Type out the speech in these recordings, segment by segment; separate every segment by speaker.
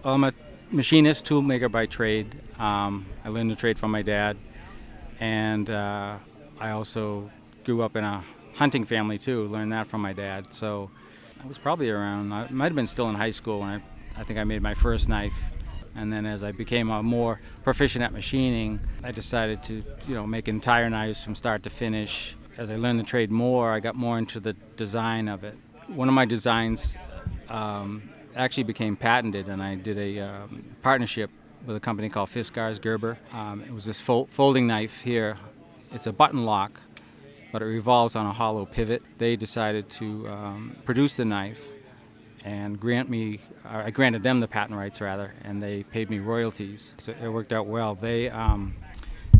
Speaker 1: I'm a machinist, toolmaker by trade. I learned the trade from my dad, and I also grew up in a hunting family too. Learned that from my dad. So I was probably around. I might have been still in high school when I think I made my first knife. And then as I became more proficient at machining, I decided to make entire knives from start to finish. As I learned the trade more, I got more into the design of it. One of my designs actually became patented, and I did a partnership with a company called Fiskars Gerber. It was this folding knife here. It's a button lock, but it revolves on a hollow pivot. They decided to produce the knife and I granted them the patent rights rather, and they paid me royalties. So it worked out well. They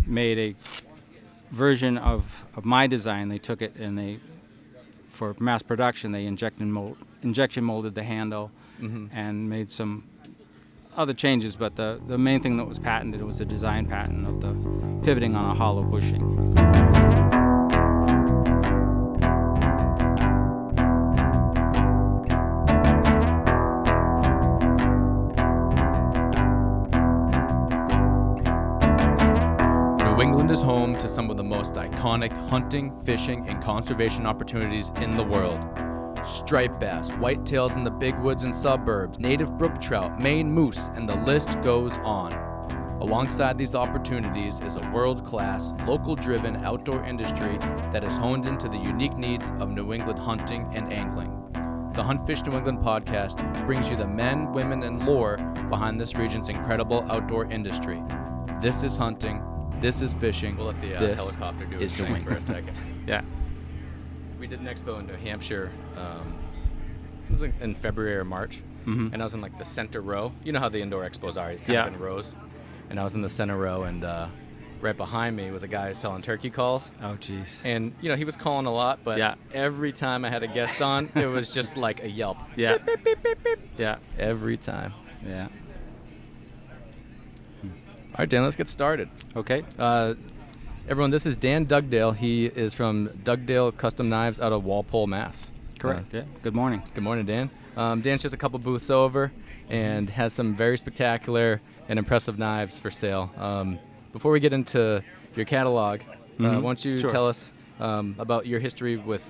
Speaker 1: made a version of my design. They took it and for mass production, they injection molded the handle and made some other changes, but the main thing that was patented was the design patent of the pivoting on a hollow bushing.
Speaker 2: New England is home to some of the most iconic hunting, fishing, and conservation opportunities in the world. Striped bass, whitetails in the big woods and suburbs, native brook trout, Maine moose, and the list goes on. Alongside these opportunities is a world-class, local-driven outdoor industry that is honed into the unique needs of New England hunting and angling. The Hunt Fish New England podcast brings you the men, women, and lore behind this region's incredible outdoor industry. This is hunting. This is fishing.
Speaker 3: We'll let the
Speaker 2: this
Speaker 3: helicopter do
Speaker 2: is
Speaker 3: its
Speaker 2: New
Speaker 3: thing for a
Speaker 2: England.
Speaker 3: second.
Speaker 1: Yeah.
Speaker 3: We did an expo in New Hampshire. It was like in February or March, and I was in like the center row. You know how the indoor expos are; it's kind of in rows. And I was in the center row, and right behind me was a guy selling turkey calls.
Speaker 1: Oh, geez.
Speaker 3: And he was calling a lot, but every time I had a guest on, it was just like a yelp.
Speaker 1: Yeah.
Speaker 3: Beep, beep, beep, beep, beep.
Speaker 1: Yeah.
Speaker 3: Every time.
Speaker 1: Yeah.
Speaker 3: All right, Dan, let's get started.
Speaker 1: Okay.
Speaker 3: Everyone, this is Dan Dugdale. He is from Dugdale Custom Knives out of Walpole, Mass.
Speaker 1: Correct. Yeah. Good morning.
Speaker 3: Good morning, Dan. Dan's just a couple booths over and has some very spectacular and impressive knives for sale. Before we get into your catalog, why don't you tell us about your history with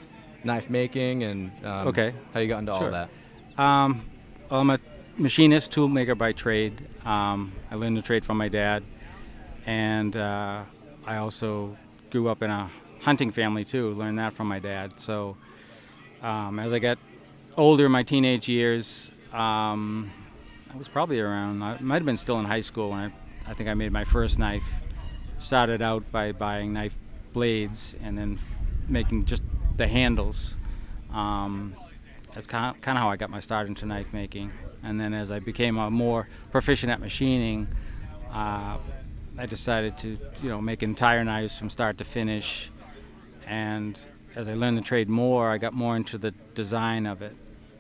Speaker 3: knife making and how you got into all of that?
Speaker 1: Well, I'm a machinist, toolmaker by trade. I learned the trade from my dad, and I also grew up in a hunting family too. Learned that from my dad. So as I got older in my teenage years, I was probably around. I might have been still in high school when I think I made my first knife. Started out by buying knife blades and then making just the handles. That's kind of how I got my start into knife making. And then as I became more proficient at machining, I decided to make entire knives from start to finish. And as I learned the trade more, I got more into the design of it.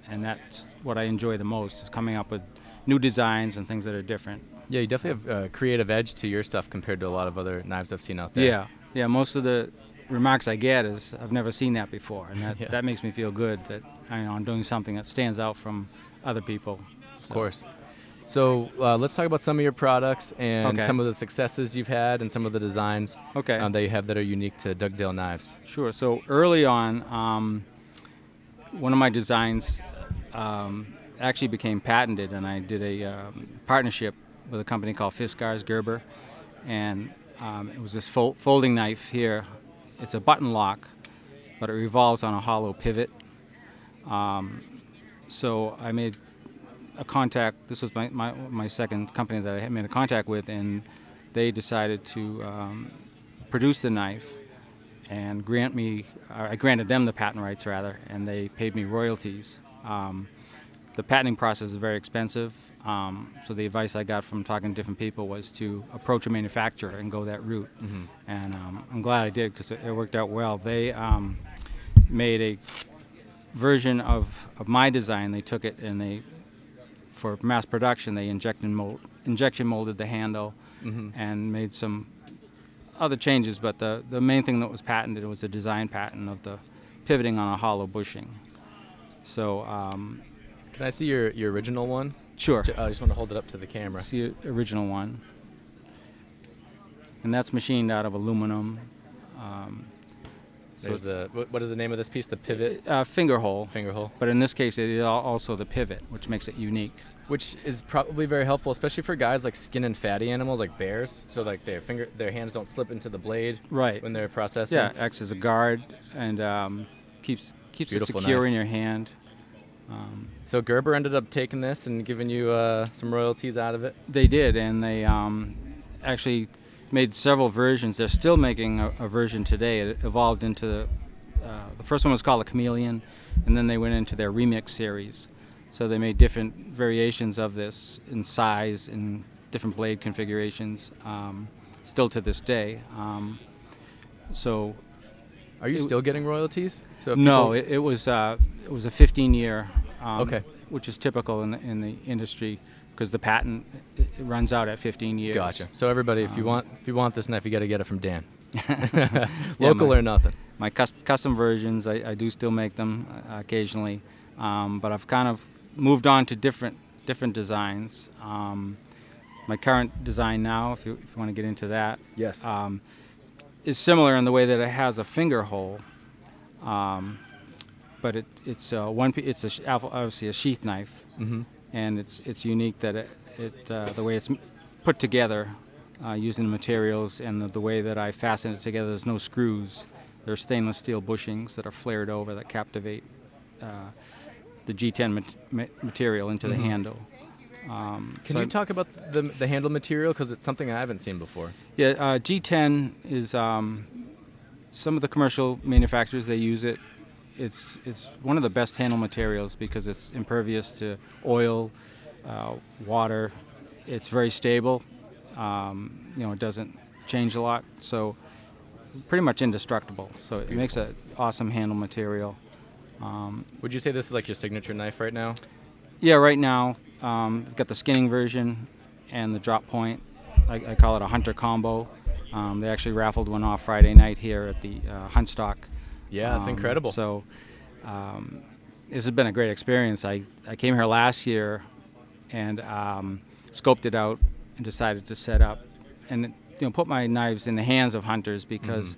Speaker 1: And that's what I enjoy the most, is coming up with new designs and things that are different.
Speaker 3: Yeah, you definitely have a creative edge to your stuff compared to a lot of other knives I've seen out there.
Speaker 1: Yeah. Most of the remarks I get is, I've never seen that before, and that makes me feel good that I'm doing something that stands out from other people.
Speaker 3: Of course. So let's talk about some of your products and some of the successes you've had and some of the designs that you have that are unique to Dugdale knives.
Speaker 1: Sure. So early on, one of my designs actually became patented, and I did a partnership with a company called Fiskars Gerber, and it was this folding knife here. It's a button lock, but it revolves on a hollow pivot. So I made a contact. This was my second company that I had made a contact with, and they decided to produce the knife and I granted them the patent rights rather, and they paid me royalties. The patenting process is very expensive, so the advice I got from talking to different people was to approach a manufacturer and go that route. And I'm glad I did, because it worked out well. They made a version of my design. They took it and for mass production, they injection molded the handle and made some other changes, but the main thing that was patented was the design patent of the pivoting on a hollow bushing. So
Speaker 3: can I see your original one?
Speaker 1: Sure.
Speaker 3: I just want to hold it up to the camera.
Speaker 1: It's the original one. And that's machined out of aluminum. So
Speaker 3: There's what is the name of this piece? The pivot?
Speaker 1: finger hole.
Speaker 3: Finger hole.
Speaker 1: But in this case, it is also the pivot, which makes it unique.
Speaker 3: Which is probably very helpful, especially for guys like skin and fatty animals like bears. So like their hands don't slip into the blade
Speaker 1: Right.
Speaker 3: when they're processing.
Speaker 1: Yeah, acts as a guard and keeps it
Speaker 3: Beautiful
Speaker 1: secure
Speaker 3: knife.
Speaker 1: in your hand.
Speaker 3: So Gerber ended up taking this and giving you some royalties out of it.
Speaker 1: They did, and they actually made several versions. They're still making a version today. It evolved into the first one was called a Chameleon, and then they went into their remix series. So they made different variations of this in size and different blade configurations, still to this day. So,
Speaker 3: Are you still getting royalties? So if
Speaker 1: no,
Speaker 3: people-
Speaker 1: it was a 15-year,
Speaker 3: Okay.
Speaker 1: which is typical in the industry because the patent it runs out at 15 years.
Speaker 3: Gotcha. So everybody, if you want this knife, you got to get it from Dan.
Speaker 1: Yeah,
Speaker 3: Local or nothing.
Speaker 1: My custom versions, I do still make them occasionally, but I've kind of moved on to different designs. My current design now, if you want to get into that,
Speaker 3: Yes.
Speaker 1: is similar in the way that it has a finger hole, but it's obviously a sheath knife, and it's unique that the way it's put together using the materials and the way that I fasten it together. There's no screws. There's stainless steel bushings that are flared over that captivate the G10 material into the handle.
Speaker 3: Can you talk about the handle material, because it's something I haven't seen before?
Speaker 1: Yeah, G10 is some of the commercial manufacturers, they use it. It's one of the best handle materials because it's impervious to oil, water. It's very stable. It doesn't change a lot, so pretty much indestructible. So it makes an awesome handle material.
Speaker 3: Would you say this is like your signature knife right now?
Speaker 1: Yeah, right now, I've got the skinning version and the drop point. I call it a hunter combo. They actually raffled one off Friday night here at the Hunt Stock.
Speaker 3: Yeah, that's incredible.
Speaker 1: So this has been a great experience. I came here last year and scoped it out and decided to set up and put my knives in the hands of hunters because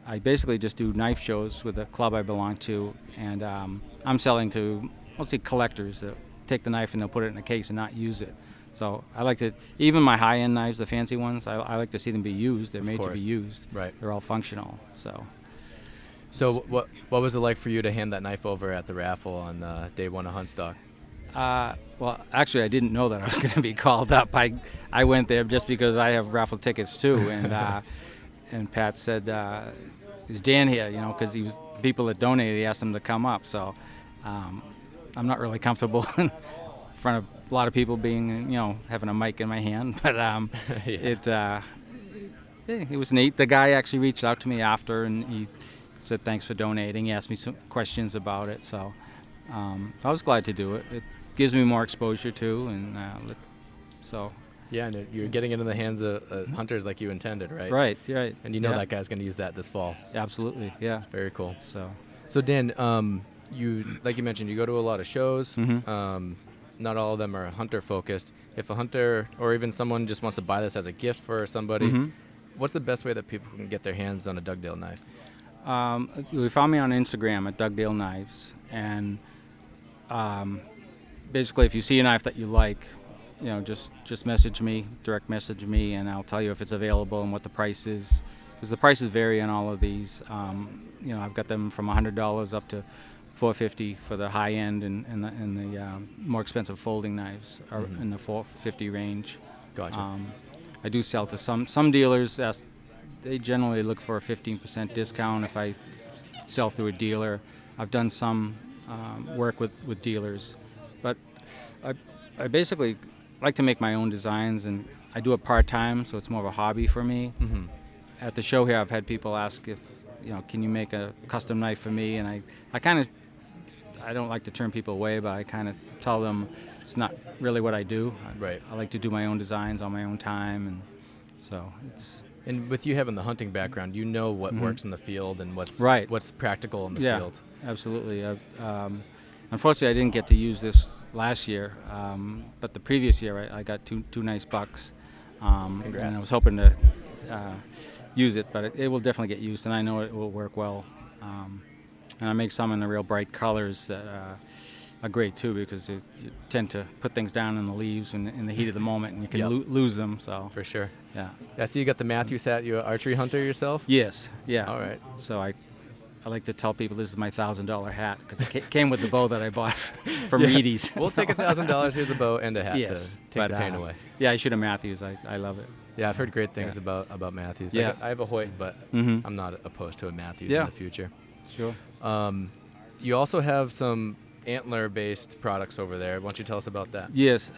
Speaker 1: I basically just do knife shows with the club I belong to, and I'm selling to mostly collectors that take the knife and they'll put it in a case and not use it. So I like to, even my high-end knives, the fancy ones, I like to see them be used. They're made to be used.
Speaker 3: Right.
Speaker 1: They're all functional.
Speaker 3: So what was it like for you to hand that knife over at the raffle on day one of Hunt Stock?
Speaker 1: Well, actually, I didn't know that I was going to be called up. I went there just because I have raffle tickets too, and Pat said, "Is Dan here?" Because he was people that donated. He asked them to come up. So I'm not really comfortable in front of a lot of people being, having a mic in my hand. But it was neat. The guy actually reached out to me after, and he said thanks for donating. He asked me some questions about it. So I was glad to do it. It gives me more exposure too, and so.
Speaker 3: Yeah, and you're getting into the hands of hunters like you intended, right?
Speaker 1: Right.
Speaker 3: And that guy's going to use that this fall.
Speaker 1: Absolutely, yeah.
Speaker 3: Very cool.
Speaker 1: So
Speaker 3: Dan, you like you mentioned, you go to a lot of shows. Not all of them are hunter focused. If a hunter or even someone just wants to buy this as a gift for somebody, what's the best way that people can get their hands on a Dugdale knife?
Speaker 1: You found me on Instagram at Dugdale Knives, and basically, if you see a knife that you like, just message me, direct message me, and I'll tell you if it's available and what the price is, because the prices vary on all of these. I've got them from $100 up to $450 for the high end, and the more expensive folding knives are in the $450 range.
Speaker 3: Gotcha.
Speaker 1: I do sell to some dealers. They generally look for a 15% discount if I sell through a dealer. I've done some work with dealers, but I basically like to make my own designs, and I do it part-time, so it's more of a hobby for me. At the show here, I've had people ask if, can you make a custom knife for me, and I don't like to turn people away, but I kind of tell them it's not really what I do. I like to do my own designs on my own time, and so it's...
Speaker 3: And with you having the hunting background, you know what works in the field and what's practical in the field.
Speaker 1: Yeah, absolutely. Unfortunately, I didn't get to use this last year, but the previous year I got two nice bucks, and
Speaker 3: Congrats.
Speaker 1: I was hoping to use it, but it will definitely get used, and I know it will work well. And I make some in the real bright colors that are great too, because you tend to put things down in the leaves in the heat of the moment, and you can
Speaker 3: Yep.
Speaker 1: lose them. So
Speaker 3: For sure.
Speaker 1: yeah.
Speaker 3: Yeah, so you got the Matthews hat. You an archery hunter yourself?
Speaker 1: Yes. Yeah.
Speaker 3: All right.
Speaker 1: So I like to tell people this is my $1,000 hat because it came with the bow that I bought from Reedy's.
Speaker 3: We'll take $1,000. Here's a bow and a hat
Speaker 1: Yes,
Speaker 3: to take the pain
Speaker 1: but,
Speaker 3: away.
Speaker 1: Yeah, I shoot a Matthews. I love it.
Speaker 3: Yeah, I've heard great things
Speaker 1: Yeah.
Speaker 3: about Matthews.
Speaker 1: Yeah.
Speaker 3: I have a Hoyt, but
Speaker 1: Mhm.
Speaker 3: I'm not opposed to a Matthews
Speaker 1: Yeah.
Speaker 3: in the future.
Speaker 1: Sure.
Speaker 3: You also have some antler-based products over there. Why don't you tell us about that?
Speaker 1: Yes.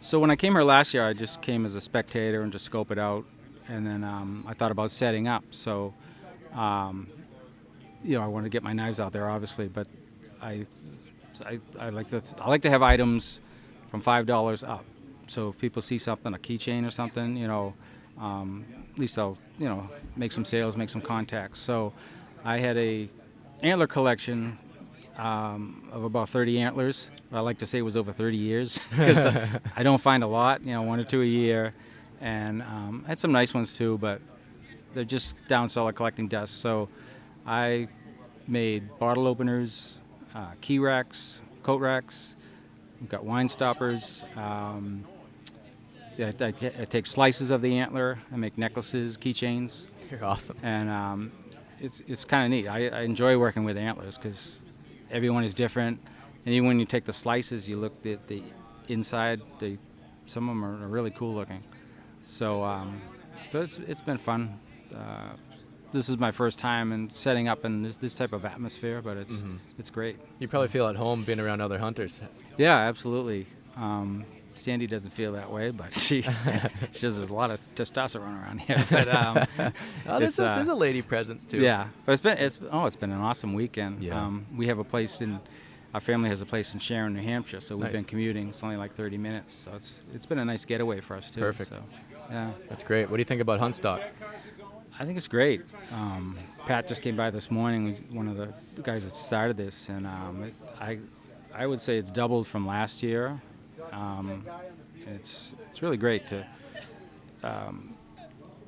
Speaker 1: So when I came here last year, I just came as a spectator and just scope it out, and then I thought about setting up. So, I wanted to get my knives out there, obviously, but I like to have items from $5 up. So if people see something, a keychain or something, at least I'll make some sales, make some contacts. So I had a antler collection of about 30 antlers. I like to say it was over 30 years because I don't find a lot, 1 or 2 a year. And I had some nice ones too, but they're just down cellar collecting dust. So I made bottle openers, key racks, coat racks. We've got wine stoppers. I take slices of the antler. I make necklaces, keychains.
Speaker 3: You're awesome.
Speaker 1: And it's kind of neat. I enjoy working with antlers because everyone is different. And even when you take the slices, you look at the inside. Some of them are really cool looking. So it's been fun. This is my first time in setting up in this type of atmosphere, but it's great.
Speaker 3: You probably feel at home being around other hunters.
Speaker 1: Yeah, absolutely. Sandy doesn't feel that way, but she says there's a lot of testosterone around here. But
Speaker 3: There's a lady presence too.
Speaker 1: yeah, but it's been an awesome weekend.
Speaker 3: Yeah.
Speaker 1: We have our family has a place in Sharon, New Hampshire, so we've
Speaker 3: Nice.
Speaker 1: been commuting. It's only like 30 minutes, so it's been a nice getaway for us too.
Speaker 3: Perfect.
Speaker 1: So, yeah.
Speaker 3: That's great. What do you think about hunt stock?
Speaker 1: I think it's great. Pat just came by this morning. He's one of the guys that started this, and I would say it's doubled from last year. It's really great to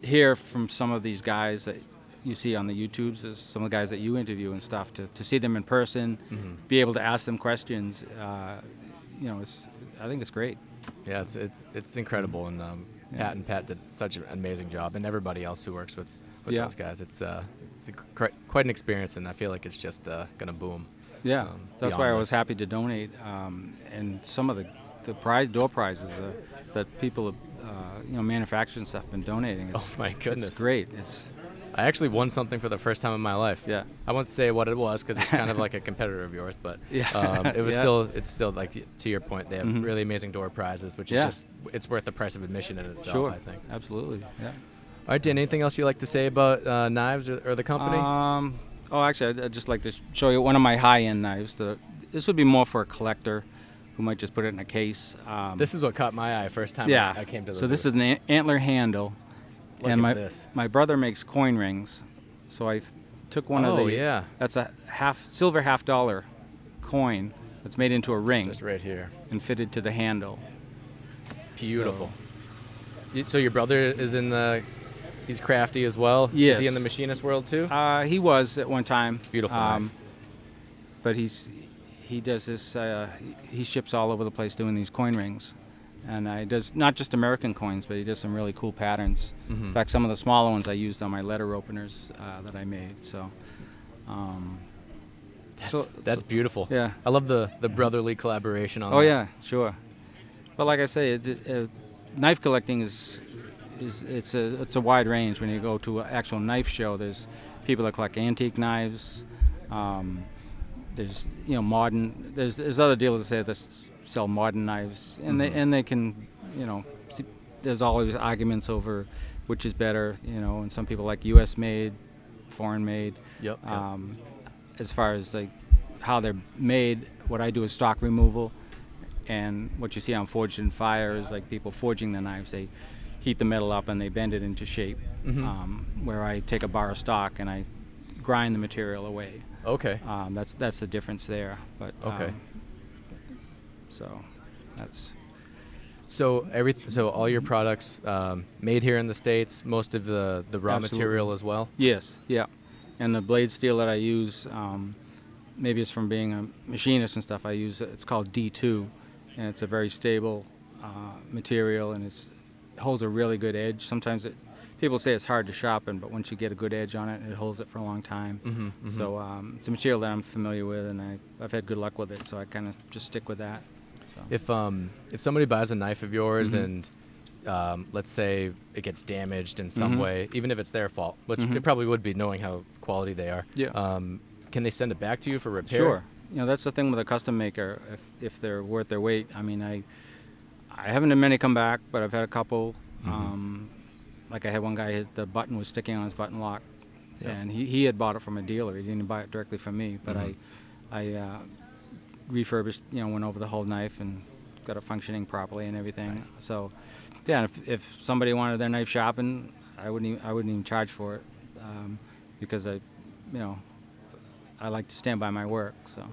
Speaker 1: hear from some of these guys that you see on the YouTubes, some of the guys that you interview and stuff. To see them in person, be able to ask them questions. I think it's great.
Speaker 3: Yeah, it's incredible, and Pat did such an amazing job, and everybody else who works with
Speaker 1: Yeah.
Speaker 3: those guys. It's quite an experience, and I feel like it's just gonna boom.
Speaker 1: Yeah, that's why I
Speaker 3: beyond
Speaker 1: was
Speaker 3: this.
Speaker 1: happy to donate. And some of the door prizes that people, manufacturing stuff, been donating.
Speaker 3: Oh my goodness.
Speaker 1: It's great.
Speaker 3: I actually won something for the first time in my life.
Speaker 1: Yeah.
Speaker 3: I won't say what it was because it's kind of like a competitor of yours, but
Speaker 1: Yeah.
Speaker 3: it was
Speaker 1: Yeah.
Speaker 3: it's still like, to your point, they have really amazing door prizes, which is
Speaker 1: Yeah.
Speaker 3: just, it's worth the price of admission in itself,
Speaker 1: Sure.
Speaker 3: I think.
Speaker 1: Absolutely. Yeah.
Speaker 3: All right, Dan, anything else you'd like to say about knives or the company?
Speaker 1: Actually, I'd just like to show you one of my high-end knives. This would be more for a collector who might just put it in a case.
Speaker 3: This is what caught my eye first time
Speaker 1: Yeah.
Speaker 3: I came to the
Speaker 1: So this
Speaker 3: booth.
Speaker 1: is an antler handle.
Speaker 3: Look
Speaker 1: and
Speaker 3: at this.
Speaker 1: my brother makes coin rings, so I took one of the.
Speaker 3: Oh, yeah.
Speaker 1: That's a silver $50 coin that's made into a ring
Speaker 3: Just right here.
Speaker 1: and fitted to the handle.
Speaker 3: Beautiful. So your brother is he's crafty as well?
Speaker 1: Yes.
Speaker 3: Is he in the machinist world too?
Speaker 1: He was at one time.
Speaker 3: Beautiful knife.
Speaker 1: But he does this. He ships all over the place doing these coin rings, and he does not just American coins, but he does some really cool patterns. In fact, some of the smaller ones I used on my letter openers that I made. So.
Speaker 3: That's beautiful.
Speaker 1: Yeah.
Speaker 3: I love the brotherly collaboration on
Speaker 1: Oh
Speaker 3: that.
Speaker 1: yeah, sure. But like I say, knife collecting it's a wide range. When you go to an actual knife show, there's people that collect antique knives. There's modern. There's other dealers that sell modern knives, and they can there's always arguments over which is better. And some people like U.S. made, foreign made.
Speaker 3: Yep.
Speaker 1: As far as like how they're made, what I do is stock removal, and what you see on Forged in Fire is like people forging the knives. They heat the metal up and they bend it into shape. Where I take a bar of stock and I grind the material away.
Speaker 3: Okay.
Speaker 1: That's the difference there. But
Speaker 3: Okay.
Speaker 1: So that's
Speaker 3: So all your products made here in the States, most of the raw
Speaker 1: Absolutely.
Speaker 3: material as well?
Speaker 1: yes, yeah. And the blade steel that I use, maybe it's from being a machinist and stuff. I use it's called D2, and it's a very stable material, and it holds a really good edge. Sometimes people say it's hard to sharpen, but once you get a good edge on it, it holds it for a long time. So it's a material that I'm familiar with, and I've had good luck with it, so I kind of just stick with that. So.
Speaker 3: If somebody buys a knife of yours and let's say it gets damaged in some way, even if it's their fault, which it probably would be knowing how quality they are, can they send it back to you for repair?
Speaker 1: Sure. That's the thing with a custom maker. If they're worth their weight, I mean, I haven't had many come back, but I've had a couple. Like I had one guy, the button was sticking on his button lock, and he had bought it from a dealer. He didn't buy it directly from me, but I refurbished, went over the whole knife and got it functioning properly and everything.
Speaker 3: Nice.
Speaker 1: So, yeah, if somebody wanted their knife sharpened, I wouldn't even charge for it, because I like to stand by my work. So.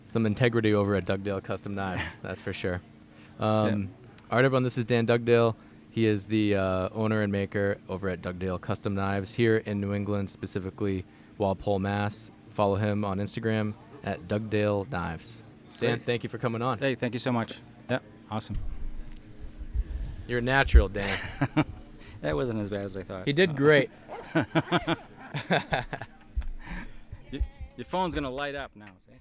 Speaker 3: Some integrity over at Dugdale Custom Knives, that's for sure. All right, everyone, this is Dan Dugdale. He is the owner and maker over at Dugdale Custom Knives here in New England, specifically Walpole, Mass. Follow him on Instagram at Dugdale Knives. Dan,
Speaker 1: Great.
Speaker 3: thank you for coming on.
Speaker 1: Hey, thank you so much. Yeah, awesome.
Speaker 3: You're a natural, Dan.
Speaker 1: That wasn't as bad as I thought.
Speaker 3: He did great.
Speaker 1: Your phone's gonna light up now. See?